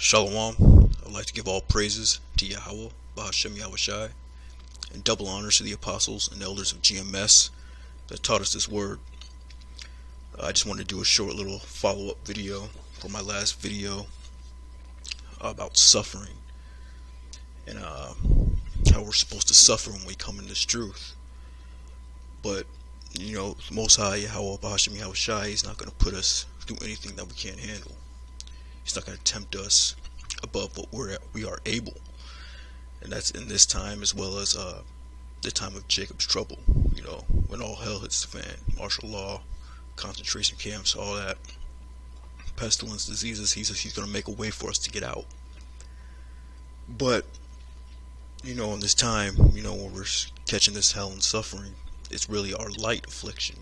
Shalom. I'd like to give all praises to Yahweh, Bahashem Yahushai, and double honors to the apostles and elders of GMS that taught us this word. I just wanted to do a short little follow-up video for my last video about suffering and how we're supposed to suffer when we come in this truth. But, Most High Yahweh, Bahashem Yahushai, He's not going to put us through anything that we can't handle. He's not going to tempt us above what we are able, and that's in this time as well as the time of Jacob's trouble. When all hell hits the fan, martial law, concentration camps, all that, pestilence, diseases. He's going to make a way for us to get out. But in this time, when we're catching this hell and suffering, it's really our light affliction.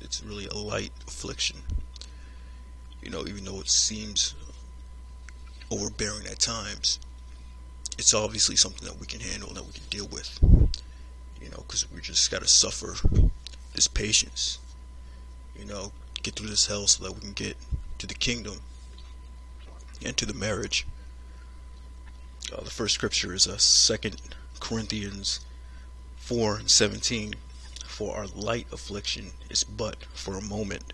It's really a light affliction. Even though it seems overbearing at times, it's obviously something that we can handle and that we can deal with, because we just gotta suffer this patience, get through this hell so that we can get to the kingdom and to the marriage. The first scripture is 2 Corinthians 4:17. For our light affliction is but for a moment.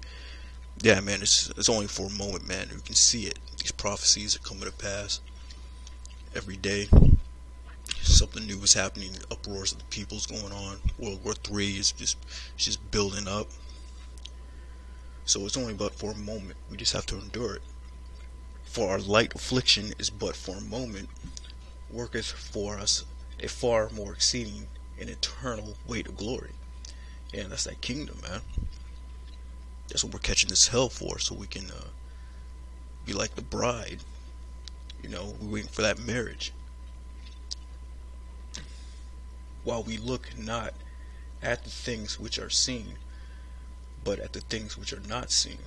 Yeah, man, it's only for a moment, man. You can see it. These prophecies are coming to pass every day. Something new is happening. Uproars of the people's going on. World War III is just building up. So it's only but for a moment. We just have to endure it. For our light affliction is but for a moment, worketh for us a far more exceeding and eternal weight of glory. Yeah, and that's that kingdom, man. That's what we're catching this hell for, so we can be like the bride. We're waiting for that marriage. While we look not at the things which are seen, but at the things which are not seen.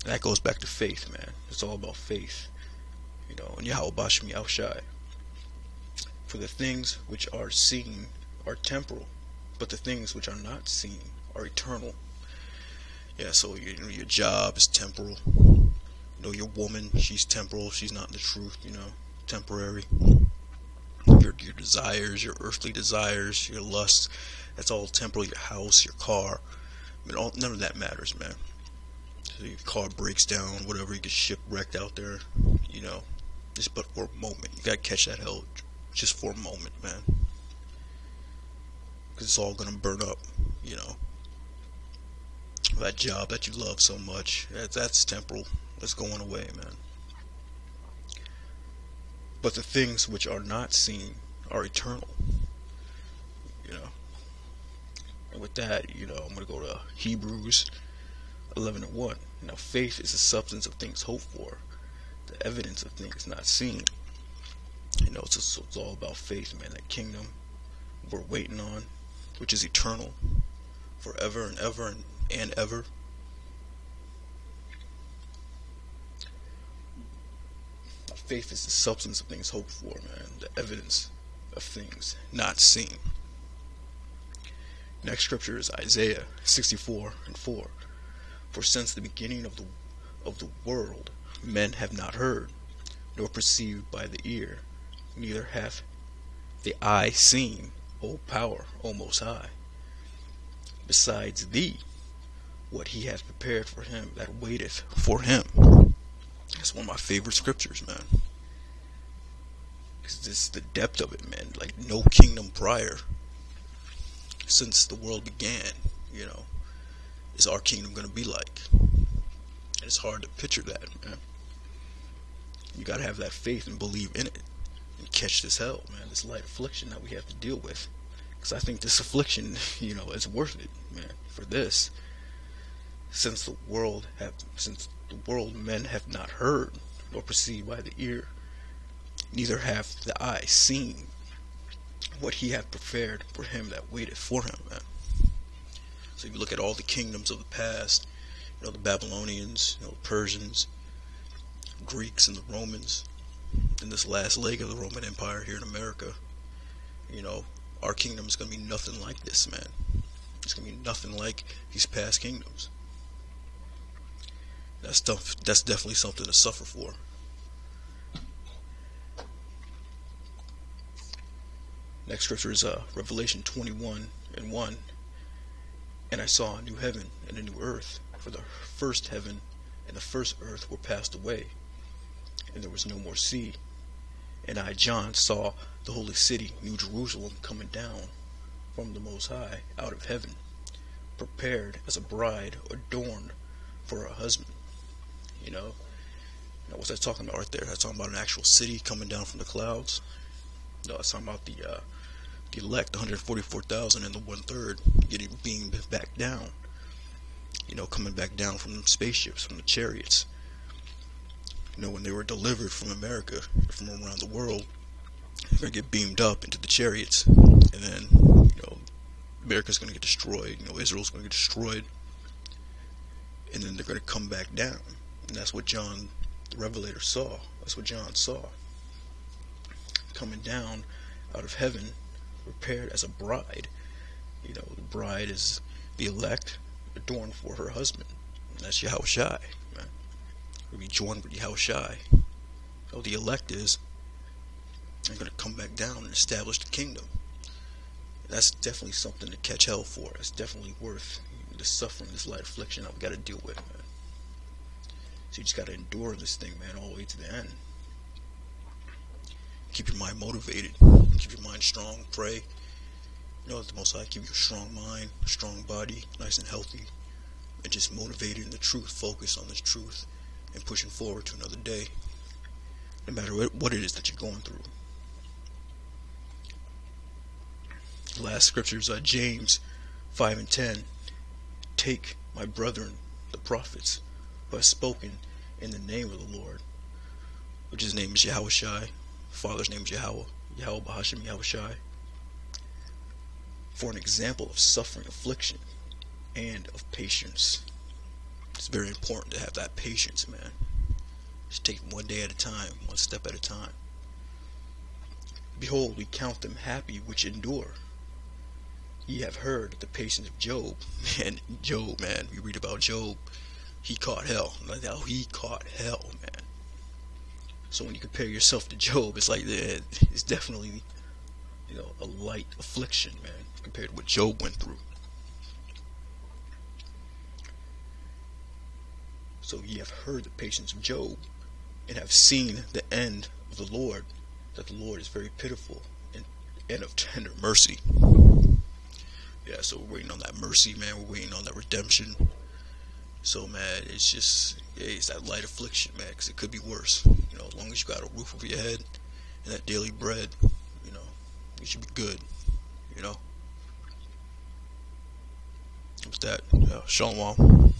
That goes back to faith, man. It's all about faith. And Yahweh Bashem Yahushai. For the things which are seen are temporal, but the things which are not seen are eternal. Yeah, so your job is temporal. Your woman, she's temporal. She's not in the truth. Temporary. Your desires, your earthly desires, your lusts, that's all temporal. Your house, your car, none of that matters, man. So your car breaks down, whatever, you get shipwrecked out there. Just but for a moment. You gotta catch that hell just for a moment, man. Because it's all gonna burn up. That job that you love so much, that's temporal. That's going away, man. But the things which are not seen are eternal. And with that, I'm going to go to Hebrews 11:1. Now faith is the substance of things hoped for, the evidence of things not seen. It's all about faith, man. That kingdom we're waiting on, which is eternal, forever and ever and ever. Faith is the substance of things hoped for, man. The evidence of things not seen. Next scripture is Isaiah 64:4. For since the beginning of the world, men have not heard, nor perceived by the ear, neither hath the eye seen, O power, O Most High. Besides thee, what he hath prepared for him that waiteth for him. That's one of my favorite scriptures, man. Because it's the depth of it, man. Like no kingdom prior, since the world began, is our kingdom going to be like. And it's hard to picture that, man. You got to have that faith and believe in it. And catch this hell, man. This light affliction that we have to deal with. Because I think this affliction, is worth it, man. For this. Since the world men have not heard, nor perceived by the ear, neither hath the eye seen, what he hath prepared for him that waiteth for him, man. So if you look at all the kingdoms of the past, the Babylonians, the Persians, Greeks, and the Romans, and this last leg of the Roman Empire here in America, our kingdom is going to be nothing like this, man. It's going to be nothing like these past kingdoms. That's definitely something to suffer for. Next scripture is Revelation 21:1. And I saw a new heaven and a new earth, for the first heaven and the first earth were passed away, and there was no more sea. And I, John, saw the holy city, New Jerusalem, coming down from the Most High out of heaven, prepared as a bride adorned for her husband. What's that talking about right there? That's talking about an actual city coming down from the clouds. No, it's talking about the elect, the 144,000 and the 1/3 getting beamed back down. Coming back down from spaceships, from the chariots. When they were delivered from America, from around the world, they're going to get beamed up into the chariots. And then, America's going to get destroyed. Israel's going to get destroyed. And then they're going to come back down. And that's what John, the Revelator, saw. That's what John saw. Coming down out of heaven, prepared as a bride. The bride is the elect, adorned for her husband. And that's Yahushai, man. We'll be joined with Yahushai. So the elect is, they're going to come back down and establish the kingdom. That's definitely something to catch hell for. It's definitely worth the suffering, this light affliction I've got to deal with, man. So you just got to endure this thing, man, all the way to the end. Keep your mind motivated. Keep your mind strong. Pray. That the Most High keep you a strong mind, a strong body, nice and healthy, and just motivated in the truth. Focus on this truth and pushing forward to another day, no matter what it is that you're going through. The last scripture is James 5:10. Take my brethren, the prophets, who have spoken in the name of the Lord, which his name is Yahushai, Father's name is Yahweh Bahasham Yahushai, for an example of suffering, affliction, and of patience. It's very important to have that patience, man. Just take it one day at a time, one step at a time. Behold, we count them happy which endure. Ye have heard the patience of Job. And Job, man, we read about Job. He caught hell. Now he caught hell, man. So when you compare yourself to Job, it's like it's definitely, a light affliction, man, compared to what Job went through. So ye have heard the patience of Job, and have seen the end of the Lord, that the Lord is very pitiful and of tender mercy. Yeah, so we're waiting on that mercy, man. We're waiting on that redemption. So, man, it's that light affliction, man, because it could be worse. As long as you got a roof over your head and that daily bread, you should be good. What's that? Shalom.